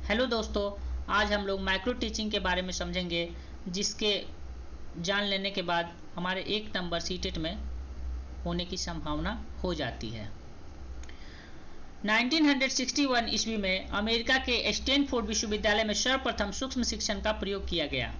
Hello दोस्तों, आज हम लोग माइक्रो टीचिंग के बारे में समझेंगे, जिसके जान लेने के बाद हमारे 1 नंबर सीटेट में होने की संभावना हो जाती है। 1961 ईस्वी में अमेरिका के स्टैनफोर्ड विश्वविद्यालय में सर्वप्रथम सूक्ष्म शिक्षण का प्रयोग किया गया।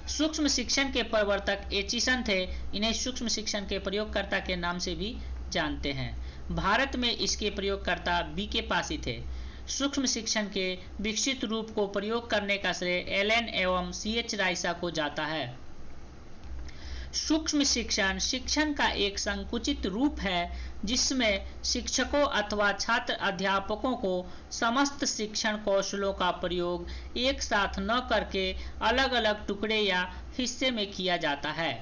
सूक्ष्म शिक्षण के प्रवर्तक एचिसन थे। इन्हें सूक्ष्म शिक्षण के प्रयोगकर्ता के नाम से भी जानते हैं। भारत में इसके प्रयोगकर्ता बीके पासी थे। सूक्ष्म शिक्षण के विकसित रूप को प्रयोग करने का श्रेय एलन एवं सीएच राइसा को जाता है। सूक्ष्म शिक्षण शिक्षण का एक संकुचित रूप है, जिसमें शिक्षकों अथवा छात्र अध्यापकों को समस्त शिक्षण कौशलों का प्रयोग एक साथ न करके अलग अलग टुकड़े या हिस्से में किया जाता है।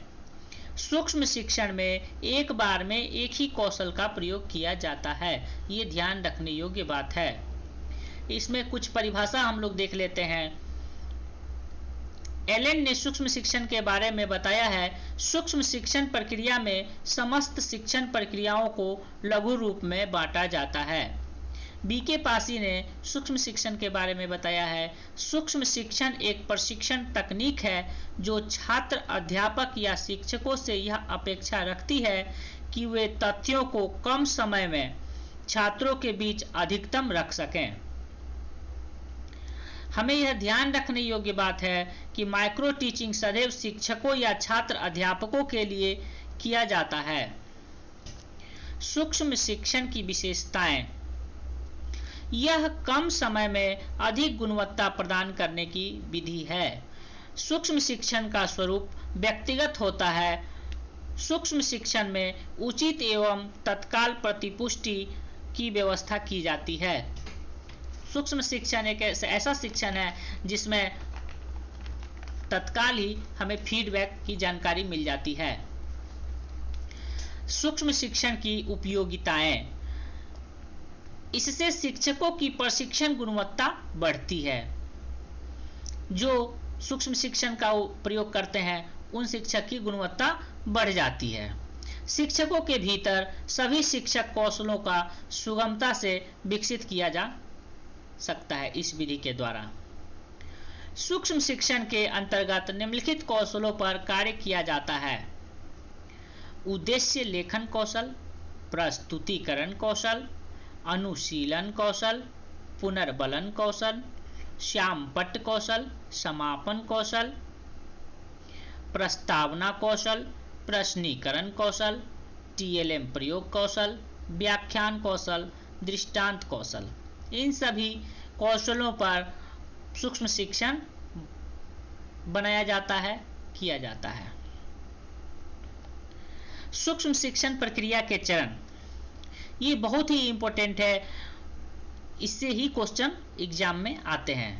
सूक्ष्म शिक्षण में एक बार में एक ही कौशल का प्रयोग किया जाता है। ये ध्यान रखने योग्य बात है। इसमें कुछ परिभाषा हम लोग देख लेते हैं। एलन ने सूक्ष्म शिक्षण के बारे में बताया है, सूक्ष्म शिक्षण प्रक्रिया में समस्त शिक्षण प्रक्रियाओं को लघु रूप में बांटा जाता है। बीके पासी ने सूक्ष्म शिक्षण के बारे में बताया है, सूक्ष्म शिक्षण एक प्रशिक्षण तकनीक है जो छात्र अध्यापक या शिक्षकों से यह अपेक्षा रखती है कि वे तथ्यों को कम समय में छात्रों के बीच अधिकतम रख सकें। हमें यह ध्यान रखने योग्य बात है कि माइक्रो टीचिंग सदैव शिक्षकों या छात्र अध्यापकों के लिए किया जाता है। सूक्ष्म शिक्षण की विशेषताएं: यह कम समय में अधिक गुणवत्ता प्रदान करने की विधि है। सूक्ष्म शिक्षण का स्वरूप व्यक्तिगत होता है। सूक्ष्म शिक्षण में उचित एवं तत्काल प्रतिपुष्टि की व्यवस्था की जाती है। सूक्ष्म शिक्षण एक ऐसा शिक्षण है जिसमें तत्काल ही हमें फीडबैक की जानकारी मिल जाती है। सूक्ष्म शिक्षण की उपयोगिताएं: इससे शिक्षकों की प्रशिक्षण गुणवत्ता बढ़ती है। जो सूक्ष्म शिक्षण का प्रयोग करते हैं उन शिक्षक की गुणवत्ता बढ़ जाती है। शिक्षकों के भीतर सभी शिक्षक कौशलों का सुगमता से विकसित किया जा सकता है इस विधि के द्वारा। सूक्ष्म शिक्षण के अंतर्गत निम्नलिखित कौशलों पर कार्य किया जाता है: उद्देश्य लेखन कौशल, प्रस्तुतिकरण कौशल, अनुशीलन कौशल, पुनर्बलन कौशल, श्यामपट्ट कौशल, समापन कौशल, प्रस्तावना कौशल, प्रश्नीकरण कौशल, टीएलएम प्रयोग कौशल, व्याख्यान कौशल, दृष्टांत कौशल। इन सभी कौशलों पर सूक्ष्म शिक्षण बनाया जाता है, किया जाता है। सूक्ष्म शिक्षण प्रक्रिया के चरण, ये बहुत ही इंपॉर्टेंट है। इससे ही क्वेश्चन एग्जाम में आते हैं।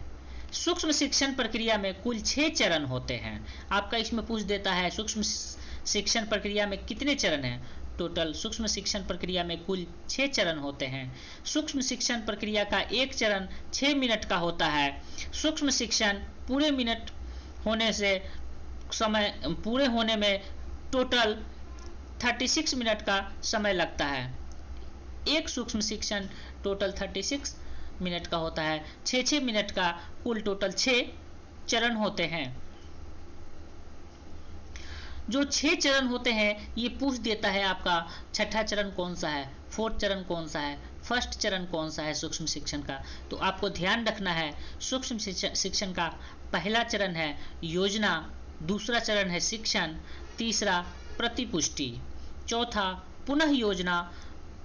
सूक्ष्म शिक्षण प्रक्रिया में कुल 6 चरण होते हैं। आपका इसमें पूछ देता है सूक्ष्म शिक्षण प्रक्रिया में कितने चरण हैं। टोटल सूक्ष्म शिक्षण प्रक्रिया में कुल 6 चरण होते हैं। सूक्ष्म शिक्षण प्रक्रिया का एक चरण 6 मिनट का होता है। सूक्ष्म शिक्षण पूरे होने में टोटल 36 मिनट का समय लगता है। एक सूक्ष्म शिक्षण टोटल 36 मिनट का होता है। 6-6 मिनट का कुल टोटल 6 चरण होते हैं। जो 6 चरण होते हैं ये पूछ देता है आपका छठा चरण कौन सा है, फोर्थ चरण कौन सा है, फर्स्ट चरण कौन सा है सूक्ष्म शिक्षण का। तो आपको ध्यान रखना है, सूक्ष्म शिक्षण का पहला चरण है योजना, दूसरा चरण है शिक्षण, तीसरा प्रतिपुष्टि, चौथा पुनः योजना,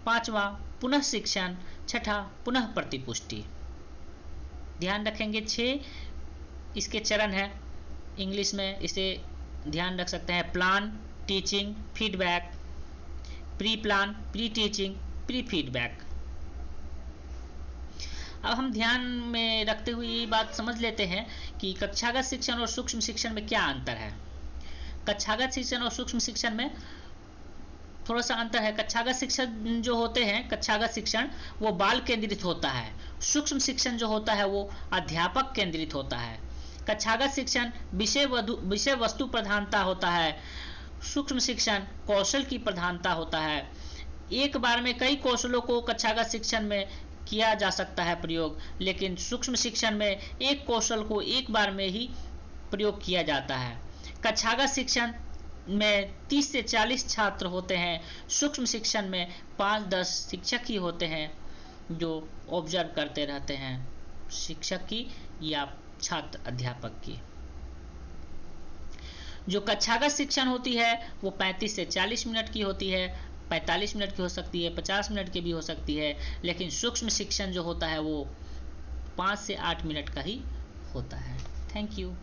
पांचवा पुनः शिक्षण, छठा पुनः प्रतिपुष्टि। ध्यान रखेंगे 6 इसके चरण है। इंग्लिश में इसे ध्यान रख सकते हैं: plan, teaching, feedback, pre plan, pre teaching, pre feedback. अब हम ध्यान में रखते हुए ये बात समझ लेते हैं कि कक्षागत शिक्षण और सूक्ष्म शिक्षण में क्या अंतर है। कक्षागत शिक्षण और सूक्ष्म शिक्षण में थोड़ा सा अंतर है। कक्षागत शिक्षण जो होते हैं, कक्षागत शिक्षण वो बाल केंद्रित होता है। सूक्ष्म शिक्षण जो होता है वो अध्यापक केंद्रित होता है। कक्षागत शिक्षण विषय वस्तु प्रधानता होता है। सूक्ष्म शिक्षण कौशल की प्रधानता होता है। एक बार में कई कौशलों को कक्षागत शिक्षण में किया जा सकता है प्रयोग, लेकिन सूक्ष्म शिक्षण में एक कौशल को एक बार में ही प्रयोग किया जाता है। कक्षागत शिक्षण में 30 से 40 छात्र होते हैं। सूक्ष्म शिक्षण में 5-10 शिक्षक ही होते हैं जो ऑब्जर्व करते रहते हैं, शिक्षक की या छात्र अध्यापक की। जो कक्षागत शिक्षण होती है वो 35 से 40 मिनट की होती है, 45 मिनट की हो सकती है, 50 मिनट की भी हो सकती है, लेकिन सूक्ष्म शिक्षण जो होता है वो 5 से 8 मिनट का ही होता है। Thank you.